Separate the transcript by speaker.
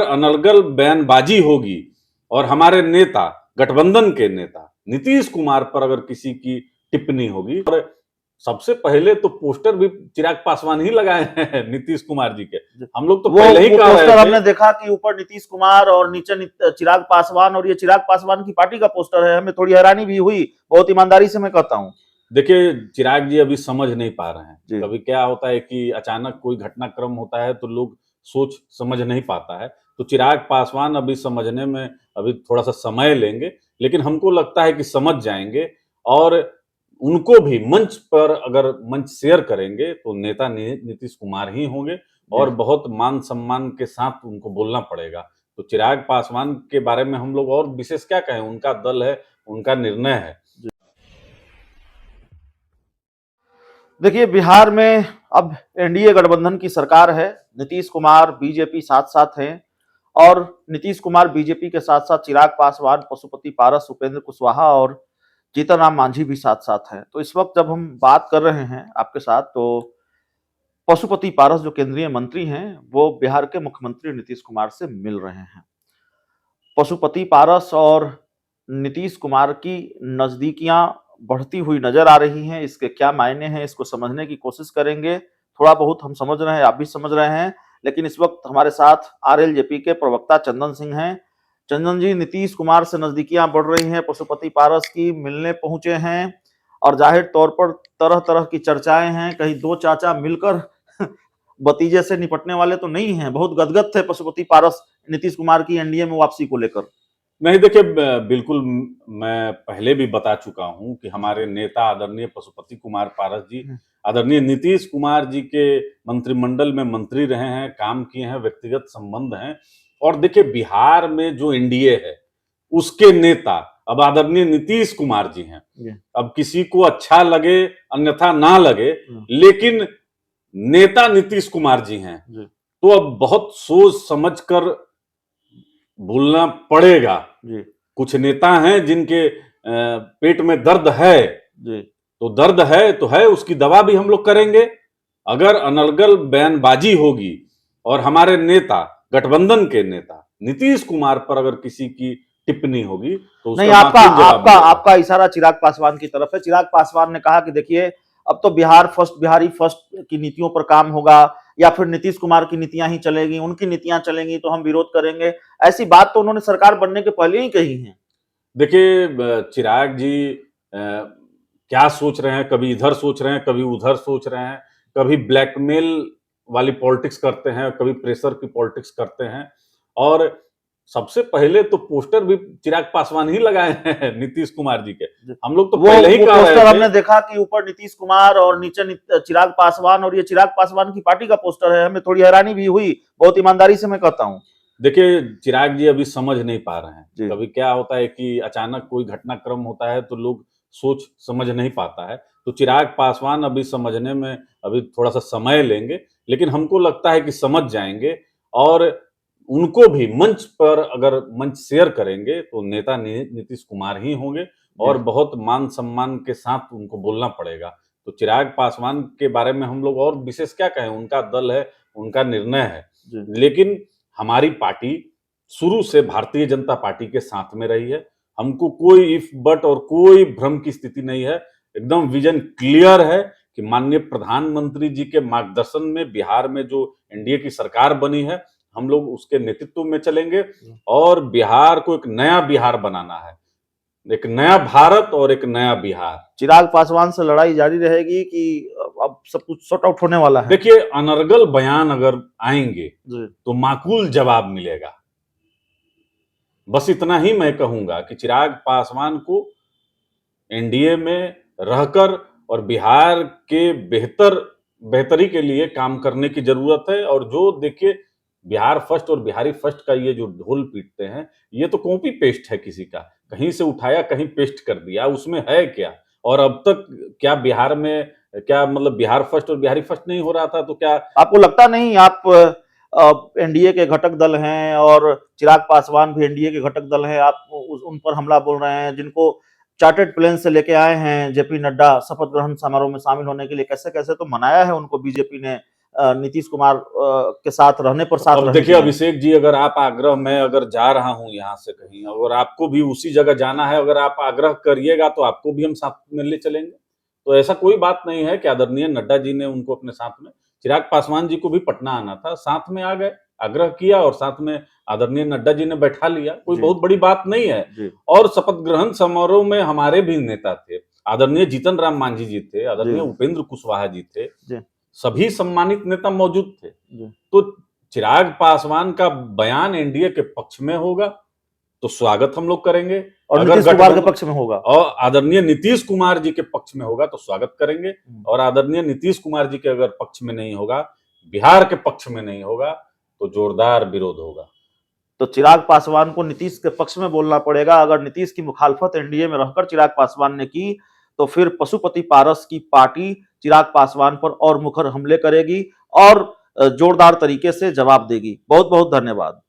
Speaker 1: अनर्गल बयानबाजी होगी और हमारे नेता, गठबंधन के नेता नीतीश कुमार पर अगर किसी की टिप्पणी होगी, और सबसे पहले तो पोस्टर भी चिराग पासवान ही लगाए हैं नीतीश कुमार जी के। हम लोग तो पहले ही
Speaker 2: वो
Speaker 1: कह रहे
Speaker 2: पोस्टर
Speaker 1: थे।
Speaker 2: हमने देखा कि ऊपर नीतीश कुमार और नीचे चिराग पासवान, और ये चिराग पासवान की पार्टी का पोस्टर है। हमें थोड़ी हैरानी भी हुई, बहुत ईमानदारी से मैं कहता हूँ।
Speaker 1: देखिए, चिराग जी अभी समझ नहीं पा रहे हैं।
Speaker 2: जी।
Speaker 1: कभी क्या होता है कि अचानक कोई घटनाक्रम होता है तो लोग सोच समझ नहीं पाता है। तो चिराग पासवान अभी समझने में अभी थोड़ा-सा समय लेंगे, लेकिन हमको लगता है कि समझ जाएँगे। और उनको भी मंच पर अगर मंच शेयर करेंगे तो नेता नीतीश कुमार ही होंगे,
Speaker 2: जी।
Speaker 1: और बहुत मान-सम्मान के साथ उनको बोलना पड़ेगा। तो चिराग पासवान के बारे में हम लोग और विशेष क्या कहें, उनका दल है, उनका निर्णय है।
Speaker 2: देखिए, बिहार में अब एनडीए गठबंधन की सरकार है। नीतीश कुमार बीजेपी साथ-साथ हैं, और नीतीश कुमार बीजेपी के साथ-साथ चिराग पासवान, पशुपति पारस, उपेंद्र कुशवाहा और जीतन राम मांझी भी साथ-साथ हैं। तो इस वक्त जब हम बात कर रहे हैं आपके साथ, तो पशुपति पारस जो केंद्रीय मंत्री हैं, वो बिहार के मुख्यमंत्री नीतीश कुमार से मिल रहे हैं। पशुपति पारस और नीतीश कुमार की नजदीकियां बढ़ती हुई नजर आ रही हैं। इसके क्या मायने हैं, इसको समझने की कोशिश करेंगे। थोड़ा बहुत हम समझ रहे हैं, आप भी समझ रहे हैं। लेकिन इस वक्त हमारे साथ आरएलजेपी के प्रवक्ता चंदन सिंह हैं। चंदन जी, नीतीश कुमार से नजदीकियां बढ़ रही हैं, पशुपति पारस की मिलने पहुंचे हैं, और जाहिर तौर पर तरह तरह की चर्चाएं हैं। कहीं दो चाचा मिलकर भतीजे से निपटने वाले तो नहीं हैं। बहुत गदगद थे पशुपति पारस नीतीश कुमार की एनडीए में वापसी को लेकर।
Speaker 1: नहीं, देखिए, बिल्कुल मैं पहले भी बता चुका हूँ कि हमारे नेता आदरणीय पशुपति कुमार पारस जी, आदरणीय नीतीश कुमार जी के मंत्रिमंडल में मंत्री रहे हैं, काम किए हैं, व्यक्तिगत संबंध हैं। और देखिए, बिहार में जो एनडीए है, उसके नेता अब आदरणीय नीतीश कुमार जी हैं। अब किसी को अच्छा लगे, अन्यथा ना लगे, लेकिन नेता नीतीश कुमार जी हैं। तो अब बहुत सोच समझ कर बोलना पड़ेगा।
Speaker 2: जी।
Speaker 1: कुछ नेता हैं जिनके पेट में दर्द है,
Speaker 2: जी।
Speaker 1: तो दर्द है तो है, उसकी दवा भी हम लोग करेंगे। अगर अनर्गल बयानबाजी होगी और हमारे नेता, गठबंधन के नेता नीतीश कुमार पर अगर किसी की टिप्पणी होगी तो
Speaker 2: नहीं,
Speaker 1: उसका
Speaker 2: आपका
Speaker 1: माकूल जवाब
Speaker 2: आपका
Speaker 1: मिलेगा।
Speaker 2: आपका इशारा चिराग पासवान की तरफ है। चिराग पासवान ने कहा कि देखिए, अब तो बिहार फर्स्ट, बिहारी फर्स्ट की नीतियों पर काम होगा, या फिर नीतीश कुमार की नीतियां ही चलेगी, उनकी नीतियां चलेंगी तो हम विरोध करेंगे। ऐसी बात तो उन्होंने सरकार बनने के पहले ही कही है।
Speaker 1: देखिए, चिराग जी क्या सोच रहे हैं, कभी इधर सोच रहे हैं, कभी उधर सोच रहे हैं, कभी ब्लैकमेल वाली पॉलिटिक्स करते हैं, कभी प्रेशर की पॉलिटिक्स करते हैं। और सबसे पहले तो पोस्टर भी चिराग पासवान ही लगाए हैं नीतीश कुमार जी के। हम लोग तो पहले ही
Speaker 2: वो
Speaker 1: कह रहे
Speaker 2: पोस्टर
Speaker 1: थे।
Speaker 2: हमने देखा कि ऊपर नीतीश कुमार और नीचे चिराग पासवान, और ये चिराग पासवान की पार्टी का पोस्टर है। हमें थोड़ी हैरानी भी हुई, बहुत ईमानदारी से मैं कहता हूँ।
Speaker 1: देखिए, चिराग जी अभी समझ नहीं पा रहे हैं।
Speaker 2: जी।
Speaker 1: कभी क्या होता है कि अचानक कोई घटनाक्रम होता है तो लोग सोच समझ नहीं पाता है। तो चिराग पासवान अभी समझने में अभी थोड़ा-सा समय लेंगे, लेकिन हमको लगता है कि समझ जाएँगे। और उनको भी मंच पर अगर मंच शेयर करेंगे तो नेता नीतीश कुमार ही होंगे,
Speaker 2: जी।
Speaker 1: और बहुत मान-सम्मान के साथ उनको बोलना पड़ेगा। तो चिराग पासवान के बारे में हम लोग और विशेष क्या कहें, उनका दल है, उनका निर्णय है।
Speaker 2: जी।
Speaker 1: लेकिन हमारी पार्टी शुरू से भारतीय जनता पार्टी के साथ में रही है। हमको कोई इफ बट और कोई भ्रम की स्थिति नहीं है। एकदम विजन क्लियर है कि माननीय प्रधानमंत्री जी के मार्गदर्शन में बिहार में जो एनडीए की सरकार बनी है, हम लोग उसके नेतृत्व में चलेंगे, और बिहार को एक नया बिहार बनाना है। एक नया भारत और एक नया बिहार।
Speaker 2: चिराग पासवान से लड़ाई जारी रहेगी कि अब सब कुछ सॉर्ट आउट होने वाला है?
Speaker 1: देखिए, अनर्गल बयान अगर आएंगे
Speaker 2: जी।
Speaker 1: तो माकूल जवाब मिलेगा। बस इतना ही मैं कहूंगा कि चिराग पासवान को एनडीए में रहकर और बिहार के बेहतरी के लिए काम करने की जरूरत है। और जो देखिए, बिहार फर्स्ट और बिहारी फर्स्ट का ये जो ढोल पीटते हैं, ये तो कॉपी पेस्ट है किसी का, कहीं से उठाया कहीं पेस्ट कर दिया, उसमें है क्या? और अब तक क्या बिहार में, क्या मतलब बिहार फर्स्ट और बिहारी फर्स्ट नहीं हो रहा था? तो क्या
Speaker 2: आपको लगता नहीं, आप एनडीए के घटक दल हैं, और चिराग पासवान भी एनडीए के घटक दल हैं, आप उन पर हमला बोल रहे हैं, जिनको चार्टर्ड प्लेन से लेके आए हैं जेपी नड्डा शपथ ग्रहण समारोह में शामिल होने के लिए? कैसे कैसे तो मनाया है उनको बीजेपी ने नीतीश कुमार के साथ रहने पर साथ
Speaker 1: अब
Speaker 2: रहने
Speaker 1: देखिए
Speaker 2: के लिए।
Speaker 1: अभिषेक जी, अगर आप आग्रह, मैं अगर जा रहा हूं यहाँ से कहीं, अगर आपको भी उसी जगह जाना है, अगर आप आग्रह करिएगा तो आपको भी हम साथ में ले चलेंगे। तो ऐसा कोई बात नहीं है कि आदरणीय नड्डा जी ने उनको अपने साथ में, चिराग पासवान जी को भी पटना आना था, साथ में आ गए, आग्रह किया और साथ में आदरणीय नड्डा जी ने बैठा लिया, कोई
Speaker 2: जी
Speaker 1: बहुत बड़ी बात नहीं है।
Speaker 2: जी
Speaker 1: और शपथ ग्रहण समारोह में हमारे भी नेता थे, आदरणीय जीतन राम मांझी जी थे,
Speaker 2: जी
Speaker 1: आदरणीय उपेंद्र कुशवाहा जी थे,
Speaker 2: जी
Speaker 1: सभी सम्मानित नेता मौजूद थे।
Speaker 2: जी
Speaker 1: तो चिराग पासवान का बयान एनडीए के पक्ष में होगा तो स्वागत हम लोग करेंगे,
Speaker 2: और
Speaker 1: अगर
Speaker 2: नीतीश कुमार के
Speaker 1: गठबंधन
Speaker 2: पक्ष में होगा।
Speaker 1: और आदरणीय नीतीश कुमार जी के पक्ष में होगा तो स्वागत करेंगे, और आदरणीय नीतीश कुमार जी के अगर पक्ष में नहीं होगा, बिहार के पक्ष में नहीं होगा, तो जोरदार विरोध होगा।
Speaker 2: तो चिराग पासवान को नीतीश के पक्ष में बोलना पड़ेगा। अगर नीतीश की मुखालफत एनडीए में रहकर चिराग पासवान ने की तो फिर पशुपति पारस की पार्टी चिराग पासवान पर और मुखर हमले करेगी और जोरदार तरीके से जवाब देगी। बहुत बहुत धन्यवाद।